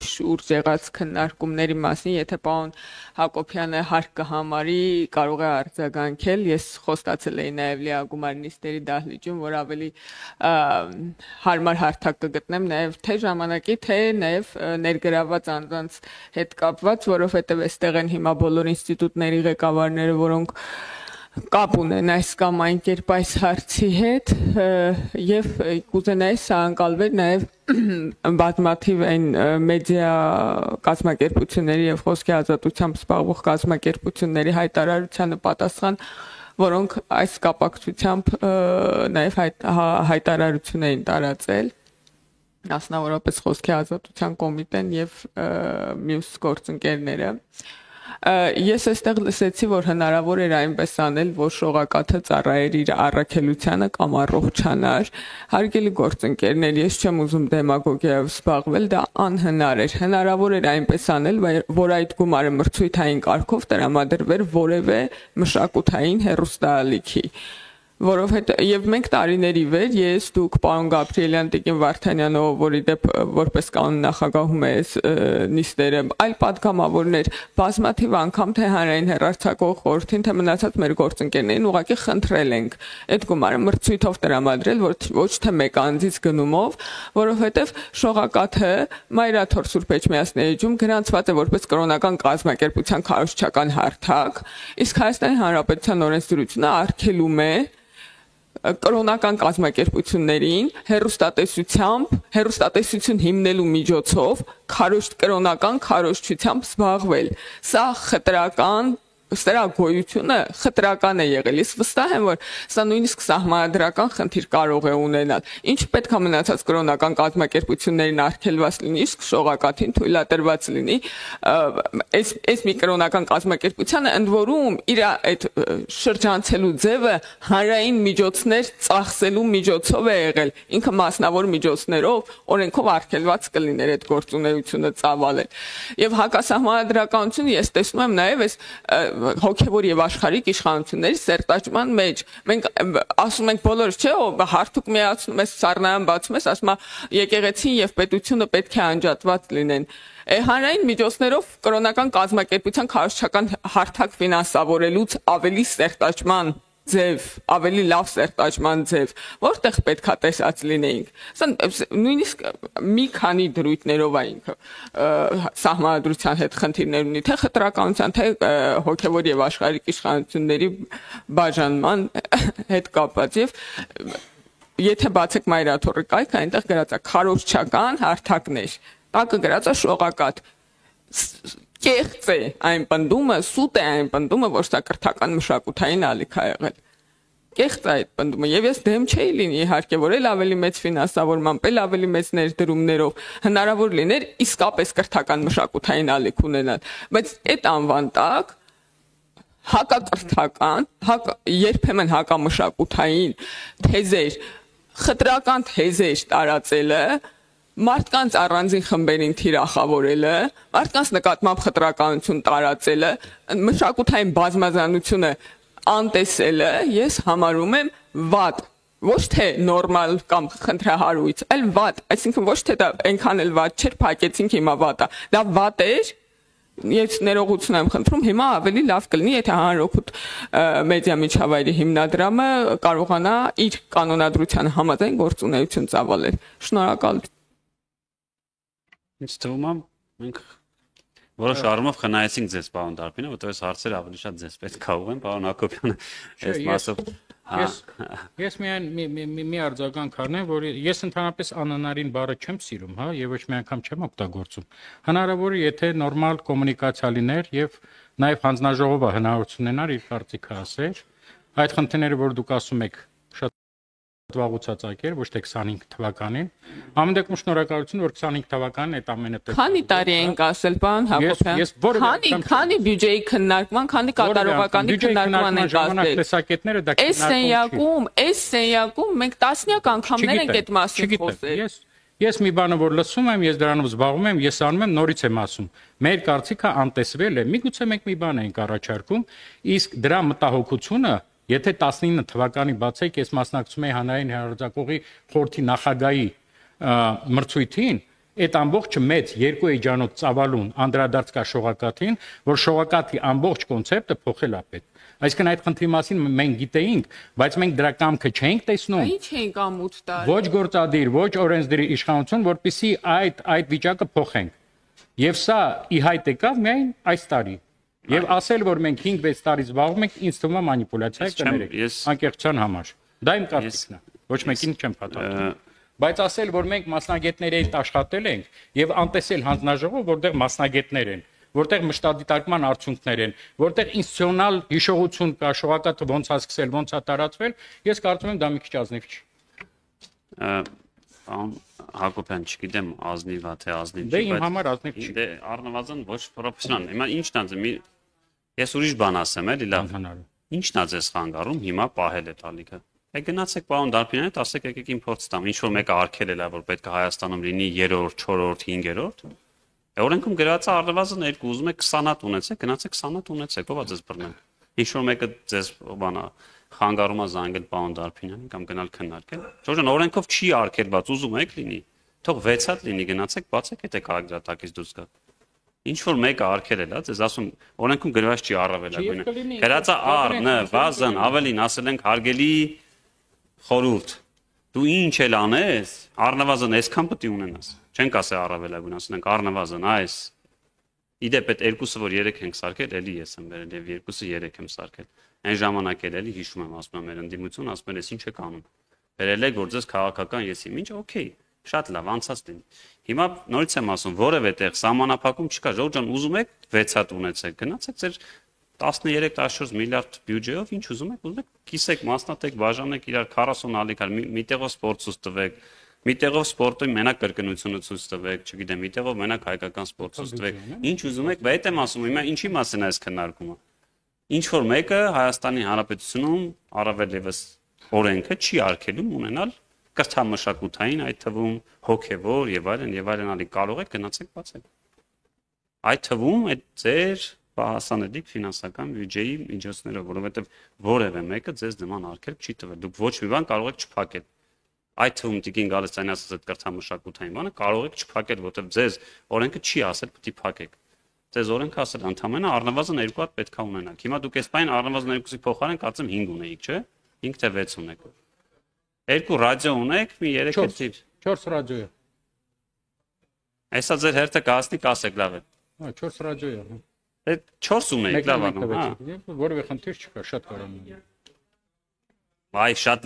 շուրջ եղած քննարկումների մասին, եթե պարոն Հակոբյանը հարկ կհամարի, կարող է արձագանքել։ Ես խոստացել էի նաև լիագումար նիստերի դահլիճում, որ ավելի հարմար հարթակ կգտնեմ նաև թե ժամանակի, թե նաև ներգրաված անձանց հետ կապված, որովհետև այստեղ են հիմա բոլոր ինստիտուտների ղեկավարները, որոնք կապ ունեն այս կամ այն կերպ այս հարցի հետ եւ կուզենայի սա անցալվեր նաեւ բազմաթիվ այն մեդիա կազմակերպությունների եւ խոսքի ազատությամբ զբաղվող կազմակերպությունների հայտարարությանը պատասխան, որոնք այս կապակցությամբ նաեւ հայտարարություն էին տարածել, մասնավորապես խոսքի ազատության կոմիտեն եւ մյուս գործընկերները։ Ես այստեղ լսեցի, որ հնարավոր էր այնպես անել, որ շողակաթը ծառայեր իր առաքելությանը կամ առողջանար։ Հարգելի գործընկերներ, ես չեմ ուզում դեմագոգիայով զբաղվել, դա անհնար էր։ Հնարավոր էր այնպես անել, որ այդ գումարը մրցույթային կարգով տրամադրվեր որևէ մշակութային հեռուստաալիքի։ Որովհետև եւ մենք տարիների վեր ես դուք պարոն Գաբրիելյան Տիկին Վարդանյանը, որի դեպ որպես կանոն նախագահում է նիստերը, այլ պատգամավորներ բազմաթիվ անգամ թե հանրային հեռարձակող խորհրդին, թե մնացած մեր գործընկերներին ուղղակի խնդրել ենք այդ գումարը մրցույթով տրամադրել, ոչ թե մեկ անձից գնումով, որովհետև շողակաթը Մայրաթոր Սուրբ Էջմիածների էջում գրանցված է որպես կրոնական կազմակերպության քարոզչական հարթակ, իսկ Հայաստանի Հանրապետության օրենսդրությունը արգելում է կրոնական կազմակերպություններին հեռուստատեսություն հիմնելու միջոցով կրոնական քարոզչությամբ զբաղվել։ Սա խտրական Սրա գոյությունը խտրական է եղել։ Ես վստահ եմ, որ սա նույնիսկ սահմանադրական խնդիր կարող է ունենալ։ Ինչ պետք է մնացած կրոնական կազմակերպություններին արգելված լինի, իսկ շողակաթին թույլատրված լինի։ Այս մի կրոնական կազմակերպությանը ընդ որում իր այդ շրջանցելու ձևը հանրային միջոցներ ծախսելու միջոցով է եղել։ Ինքը մասնավոր միջոցներով օրենքով արգելված կլիներ այդ գործունեությունը ծավալել։ Եվ հակասահմանադրականությունը ես տեսնում եմ նաև այս հոգևոր եւ աշխարհիկ իշխանությունների սերտաճման մեջ։ Մենք ասում ենք բոլորս, չէ՞, հարթուկ միացնում ես, սառնայան բացում ես, ասում է եկեղեցին եւ պետությունը պետք է անջատված լինեն։ Հանրային միջոցներով կրոնական կազմակերպության քարոզչական հարթակ ֆինանսավորելուց ավելի սերտաճման ձև, ավելի լավ սերտաճման ձև, որտեղ պետքա տեսած լինեինք։ Սա նույնիսկ մի քանի դրույթներով է ինքը սահմանադրության հետ խնդիրներ ունի, թե խտրականության, թե հոգևոր եւ աշխարհիկ իշխանությունների բաժանման հետ կապված։ Եվ եթե բացեք Մայրաթորի կայքը, այնտեղ գրած է քարոզչական հարթակներ, տակը գրած է շողակաթ։ Կեղծ է այն պնդումը, սուտ է այն պնդումը, որ սա կրթական մշակութային ալիք է եղել։ Կեղծ է այդ պնդումը, եւ ես դեմ չէի լինի իհարկե, որ էլ ավելի մեծ ֆինանսավորմամբ, էլ ավելի մեծ ներդրումներով հնարավոր լիներ իսկապես կրթական մշակութային ալիք ունենալ, բայց այդ անվան տակ հակակրթական, երբեմն հակամշակութային թեզեր, խտրական թեզեր տարածելը, մարդկանց առանձին խմբերին թիրախավորելը, մարդկանց նկատմամբ խտրականություն տարածելը, մշակութային բազմազանությունը անտեսելը ես համարում եմ վատ, ոչ թե նորմալ կամ խնդրահարույց, այլ վատ, այսինքն ոչ թե դա այնքան էլ վատ չէր, փակեցինք հիմա վատ է, դա վատ էր, ես ներողություն եմ խնդրում, հիմա ավելի լավ կլինի, եթե հանրօգուտ մեդիա միջավայրի հիմնադրամը կարողանա իր կանոնադրության համաձայն գործունեություն ծավալել։ Շնորհակալություն։ Ինձ թվում է մենք որոշ առումով խնայեցինք ձեզ, պարոն Դարբինը, որտեղ այս հարցերը ավելի շատ ձեզ պետք է ուղղեն, պարոն Հակոբյանը, այս մասով։ Ես միայն մի արձագանք առնեմ, որ ես ընդհանրապես անհնարին բառը չեմ սիրում, հա, եւ ոչ մի անգամ չեմ օգտագործում։ Հնարավոր է, եթե նորմալ կոմունիկացիա լիներ եւ նաեւ հանձնաժողովը հնարավորություն ունենար իր կարծիքը ասել, այդ խնդիրները, որ դուք ասում եք, շատ վաղուց ակեր, ոչ թե 25 թվականին։ Ամեն դեպքում շնորհակալություն, որ 25 թվականին այդ ամենը պետք է։ Քանի տարի ենք ասել, պարոն Հակոբյան։ Քանի բյուջեի քննարկման, քանի կատարողականի քննարկման ենք ասել։ Այս սենյակում մենք տասնյակ անգամներ ենք այդ մասին խոսել։ Ես մի բանը որ լսում եմ, ես դրանով զբաղվում եմ, ես անում եմ, նորից եմ ասում։ Մեր կարծիքը անտեսվել է։ Միգուցե մենք մի բան ենք առաջարկում, իսկ դրա մտահոգությունը Եթե 19 թվականի բացեք, ես մասնակցում եի հանրային հեռարձակողի խորհրդի նախագահի մրցույթին, Այդ ամբողջը մեծ երկու էջանոց ծավալուն անդրադարձ կա շողակաթին, որ շողակաթի ամբողջ կոնցեպտը փոխել է պետք։ Այսինքն այդ խնդրի մասին մենք գիտեինք, բայց մենք դրա կամքը չէինք տեսնում։ Ինչ էինք ամուր տալ։ Ոչ գործադիր, ոչ օրենսդիր իշխանություն, որպեսզի այդ վիճակը փոխենք։ Եվ սա ի հայտ եկավ միայն այս տարի։ Եվ ասել, որ մենք 5-6 տարի զբաղվում ենք, ինձ թվում է մանիպուլյացիա է կներեք, անկեղծության համար։ Դա իմ կարծիքն է։ Ոչ մեկին չեմ փաթաթում։ Բայց ասել, որ մենք մասնագետների հետ աշխատել ենք եւ անտեսել հանձնաժողով, որտեղ մասնագետներ են, որտեղ մշտադիտարկման արդյունքներ են, որտեղ ինստիտուցիոնալ հիշողություն կա, շողակաթը ոնց է սկսել, ոնց է տարածվել, ես կարծում եմ դա մի քիչ ազնիվ չի։ Հակոբյան, չգիտեմ ազնիվ է թե ազնիվ չի, Դե իմ համար ազնիվ չի։ Դե առնվազն ոչ պրոֆեսիոնալ։ Հիմա ինչն է, ես ուրիշ բան ասեմ, էլի լավ։ Ինչն է ձեզ խանգարում հիմա պահել է տալիքը։ Գնացեք պարոն Դարբինյան հետ, ասեք եկեք իմ փորձ տամ, ինչ որ մեկը արգելել է, որ պետք է Հայաստանում լինի 3-րդ, 4-րդ, 5-րդ։ Օրենքում գրված է առնվազն 2, ուզում եք 20 հատ ունեցեք, գնացեք 20 հատ ունեցեք, ով է ձեզ բռնել։ Ինչ որ մեկը ձեզ բանա խանգարում է զանգել պարոն Դարբինյանին կամ գնալ քննարկել։ Ժողովուրդ, օրենքով չի արգելված, ուզում եք լինի, թող 6 հատ լինի, գնացեք, բացեք, եթե կարագրատակից դուրս գաք։ Ինչ որ մեկը արգելել է, ձեզ ասում, օրենքում գրված չի առավելագույնը։ Գրած է առնվազն, ավելին ասել ենք հարգելի խորհուրդ, դու ինչ էլ անես, առնվազն այսքան պետք է ունենաս։ Չենք ասել առավելագույն, ասել ենք առնվազն այս։ Իդեպ այդ երկուսը որ 3 ենք սարքել, էլի ես եմ վերել եւ երկուսը 3 եմ սարքել։ Այն ժամանակ էլի հիշում եմ, ասում եմ մեր ընդդիմություն, ասում եմ, ինչ եք անում։ Վերել եք, որ ձեզ քաղաքական եսի, ինչ օքեյ, շատ լավ, անցած լինի։ Հիմա նորից եմ ասում, որևէ տեղ սահմանափակում չկա, ժողովուրդ ջան, ուզում եք 6 հատ ունեցեք, գնացեք ձեր 13-14 միլիարդ բյուջեով ինչ ուզում եք կիսեք, մասնատեք, բաժանեք իրար 40 ալիքար, մի տեղով սպորտ ցույց տվեք, մի տեղով սպորտի մենակ կրկնությունը ցույց տվեք, չգիտեմ, մի տեղով մենակ հայկական սպորտ ցույց տվեք, ինչ ուզում եք, բայց եմ ասում, հիմա ինչի մասին է այս քննարկումը։ Ինչ որ մեկը Հայաստանի Հանրապետությունում առավել եւս օրենքը չի արգելում ունենալ կրթամշակութային, այդ թվում հոգեվոր եւ այլն ալի կարող եք գնացեք բացեք։ Այդ թվում այդ ձեր հասանելիք ֆինանսական բյուջեի միջոցներով, որովհետև որևէ մեկը ձեզ նման արգելք չի տվել։ Դուք ոչ մի բան կարող եք չփակել։ Այդ թվում Տիկին Գալստյանի ասած այդ կրթամշակութային բանը կարող եք չփակել, որովհետև ձեզ օրենքը չի ասել պետք է փակեք։ Ձեզ օրենքը ասել ընդամենը առնվազն 2 հատ պետք է ունենաք։ Հիմա դուք այս բան առնվազն 2-ի փոխարեն կարծեմ 5 ունեիք, չէ՞։ 5 թե 6 ունեք։ 2 ռադիո ունեք, մի 3 էլի 4 ռադիո է։ Այսա ձեր հերթը կհասնի, կասեք լավ է։ 4 ռադիո է։ Այդ 4 ունեիք, լավ անում, հա։ Որևէ խնդիր չկա, շատ կարող եմ։ Այ շատ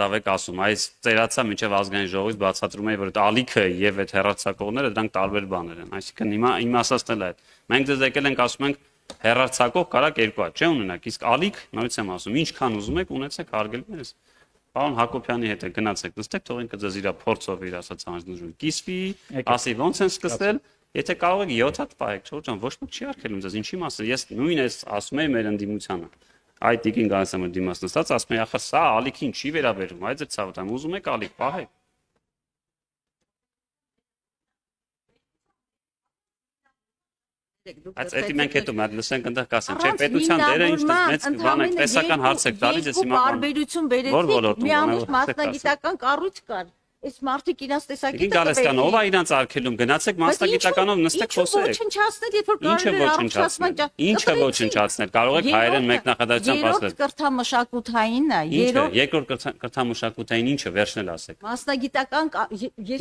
լավ եք ասում։ Այս ծերացա միջև ազգային ժողովից բացատրում էի, որ այդ ալիքը եւ այդ հերարցակողները դրանք տարբեր բաներ են։ Այսինքն հիմա իմ ասածն էլ է։ Մենք ձեզ եկել ենք ասում ենք հերարցակող կարակ 2 հատ, չէ՞ ունենաք։ Իսկ ալիք, նորից եմ ասում, ինչքան ուզում եք ունեցեք հարգելու ես։ Պարոն Հակոբյանի հետ գնացեք, նստեք, թող ինքը ձեզ իր փորձով իր ասած հանձնաժողովի կիսվի, ասի ոնց են սկսել, եթե կարող եք 7 հատ պահեք, չոր ջան, ոչ ոք չի արգելում ձեզ, ինչի մասը։ Ես նույն էս ասում եմ մեր ընդդիմությանը։ Այդ Տիկին Գալստյանը դիմաց նստած ասում է, ախր սա ալիքին չի վերաբերում, այդ ձեր ցավը, ուզում եք ալիք պահեք։ Այդ էդի մենք հետո մենք լսենք այնտեղ կասեն, չէ, պետության դերը ինչպես մեծ բան է, տեսական հարց եք տալիս, ես հիմա բարբերություն վերեցիք, մի ամուր մասնագիտական կառույց կար։ Այս մարդիկ իրաց տեսակետը Գալստյան, ով է իրանց արգելում, գնացեք մասնագիտականով նստեք խոսեք։ Ոչնչացնել, երբ որ կարելի է առողջացման Ինչը ոչնչացնել, կարող եք հայերեն մեկ նախադասությամբ ասել։ Երրորդ կրթամշակութայինն է, Երկրորդ կրթամշակութային ինչը վերջնել ասեք։ Մասնագիտական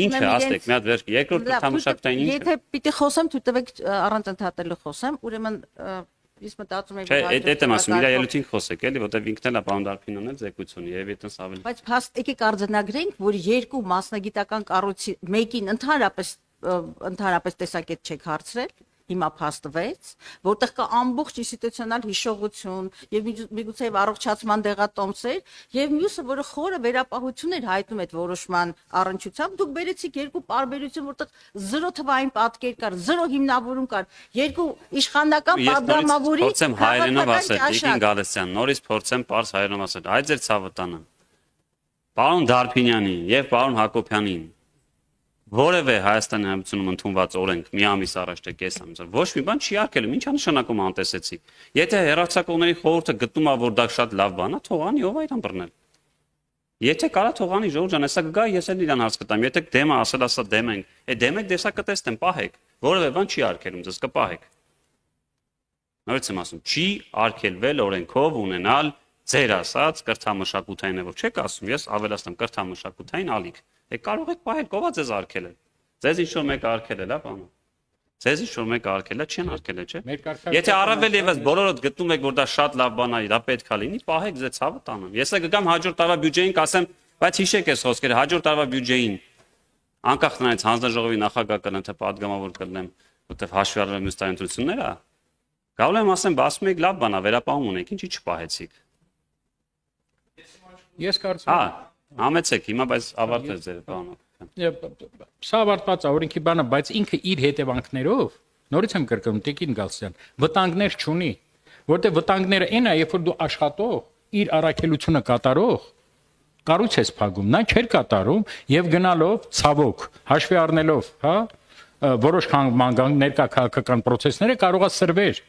Ինչը ասեք, մի հատ վերջ, երկրորդ կրթամշակութային ինչը։ Եթե պիտի խոսեմ, թույլ տվեք առանց ընդհատելու խոսեմ, ուրեմն Ես մտածում եմ, որ այդ եմ ասում, իր ելույթին խոսեք, էլի, որտեղ ինքն էլ է պարոն Դարբինյանն էլ զեկույցունի, եւ այդտենց ավելի։ Բայց փաստ եկեք արձանագրենք, որ երկու մասնագիտական կառույցի մեկին ընդհանրապես տեսակետ չեք հարցրել, հիմա փաստվեց, որտեղ կա ամբողջ ինստիտուցիոնալ հիշողություն եւ միգուցե առողջացման դեղատոմսեր եւ մյուսը, որը խորը վերապահություն էր հայտնում այդ որոշման առնչությամբ, դուք բերեցիք երկու պարբերություն, որտեղ 0 թվային պատկեր կար, 0 հիմնավորում կար, երկու իշխանական պատգամավորի փորձեմ հայերենով ասել, Տիկին Գալստյան, նորից փորձեմ պարզ հայերենով ասել, այ ձեր ցավը տանը։ Պարոն Դարբինյանին եւ պարոն Հակոբյանին որևէ Հայաստանի Հանրապետությունում ընդունված օրենք մի ամիս առաջ թե կես ամիս ոչ մի բան չի արգելում, ի՞նչ նշանակում անտեսեցիք։ Եթե հերարցակողների խորհուրդը գտնում է, որ դա շատ լավ բան է, թող անի, ով է իրան բռնել։ Եթե կարա թողանի Ժողովուրդ ջան, հեսա գա, ես էլ իրան հարց կտամ։ Եթե դեմը ասել ասա դեմ ենք, դեմ եք դեսա կտեստեմ, պահեք։ Որևէ բան չի արգելում, ձեզ կպահեք։ Նորից եմ ասում, չի արգելվել օրենքով ունենալ ձեր ասած կրթամշակութային որ չեք ասում, ես ավելացնում կրթամշակութային ալիք։ Կարող եք պահել, ով է ձեզ արգելել։ Ձեզ ինչ որ մեկը արգելել է, բանը։ Ձեզ ինչ որ մեկը արգելել է, չեն արգելել, չէ։ Եթե առավել եւս բոլորդ գտնում եք, որ դա շատ լավ բան է, դա պետք է լինի, պահեք ձեզ ցավը տանեմ։ Ես կգամ հաջորդ տարվա բյուջեին կասեմ, բայց հիշեք այս խոսքերը, հաջորդ տարվա բյուջեին անկախ նրանից հանձնաժողովի նախագահ կլեմ, թե падգամավոր կլեմ, որտեվ հաշվի առնելով մյուս տարընտրությունները, գալու եմ ասեմ, ասում եք լավ բան է, վերապահում ունեք, ինչի չպահեցիք։ Ես կարծում համեցեք, հիմա բայց ավարտվեց ձեր բանը։ Սա ավարտված է օրենքի բանը, բայց ինքը իր հետևանքներով, նորից եմ կրկնում, Տիկին Գալստյան, վտանգներ չունի, որտեղ վտանգները այն է, երբ որ դու աշխատող, իր առաքելությունը կատարող, կառույց ես փակում, նա չէր կատարում եւ գնալով ցավոք, հաշվի առնելով, որոշ ներկա քաղաքական process-ները կարողա սրվեր։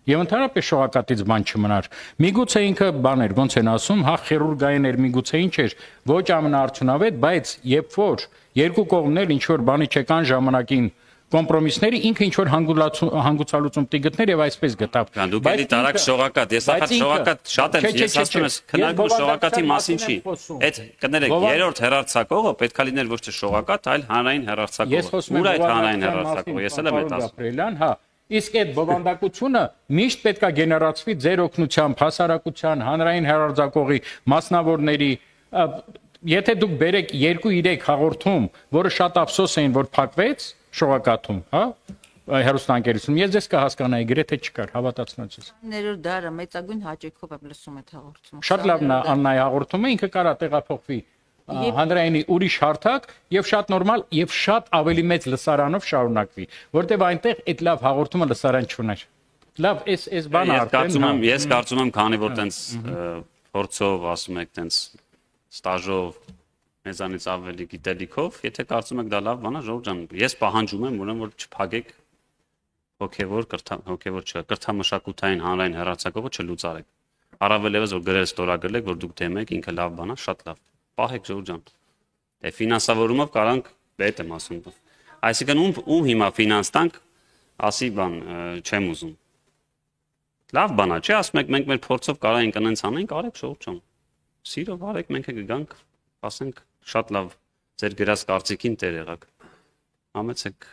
Եվ ընդհանրապես շողակատից բան չմնար։ Միգուցե ինքը բաներ, ոնց են ասում, խիրուրգային էր, միգուցե ինչ էր, ոչ ամենաարդյունավետ, բայց երբ որ երկու կողմներ ինչ որ բանի չեկան ժամանակին կոմպրոմիսների, ինքը ինչ որ հանգուցալուծում գտներ եւ այսպես գտավ։ Դուք էլի տարակ շողակատ, ես ախր շողակատ շատ եմ, ես ասում եմ, քննարկում շողակատի մասին չի։ Այդ կներեք, երրորդ հեռարձակողը պետքա լիներ ոչ թե շողակատ, այլ հանրային հեռարձակող։ Ուր այդ հանրային հեռարձակողը, ես էլ եմ այդ ասում։ Իսկ այդ բովանդակությունը միշտ պետքա գեներացվի ձեր օգնությամբ, հասարակության, հանրային հեռարձակողի, մասնավորների, եթե դուք բերեք 2-3 հաղորդում, որը շատ ափսոս էին, որ փակվեց շողակաթում, հեռուստաընկերությունում, ես ձեզ կհասկանայի, գրեթե չկար, հավատացնած ես։ Ներոր դարը մեծագույն հաճույքով եմ լսում այդ հաղորդումը։ Շատ լավն է Աննայի հաղորդումը, ինքը կարա տեղափոխվի հանրայինի ուրիշ հարթակ եւ շատ նորմալ եւ շատ ավելի մեծ լսարանով շարունակվի, որտեւ այնտեղ այդ լավ հաղորդումը լսարան չուներ։ Լավ, այս բանը արդեն ես կարծում եմ, քանի որ տենց փորձով ասում եք, տենց ստաժով մեզանից ավելի գիտելիքով, եթե կարծում եք դա լավ բան է, Ժողովուրդ ջան, ես պահանջում եմ, ուրեմն որ չփակեք հոգևոր կրթամշակութային հանրային հեռարձակողը չլուծարեք։ Առավել եւս որ գրել ստորագրել եք, որ դուք դեմ եք, ինքը լավ բան է, շատ լավ։ Պահեք Ժողովուրդ ջան։ Դե ֆինանսավորումով կարանք պետ եմ ասում։ Այսինքն ում հիմա ֆինանս տանք, ասի բան չեմ ուզում։ Լավ բան է, չէ՞, ասում եք մենք մեր փորձով կարայինք անենց անենք, արեք Ժողովուրդ ջան։ Սիրով արեք, մենք կգանք, ասենք շատ լավ ձեր գրած կարծիքին տեր եղաք։ Համեցեք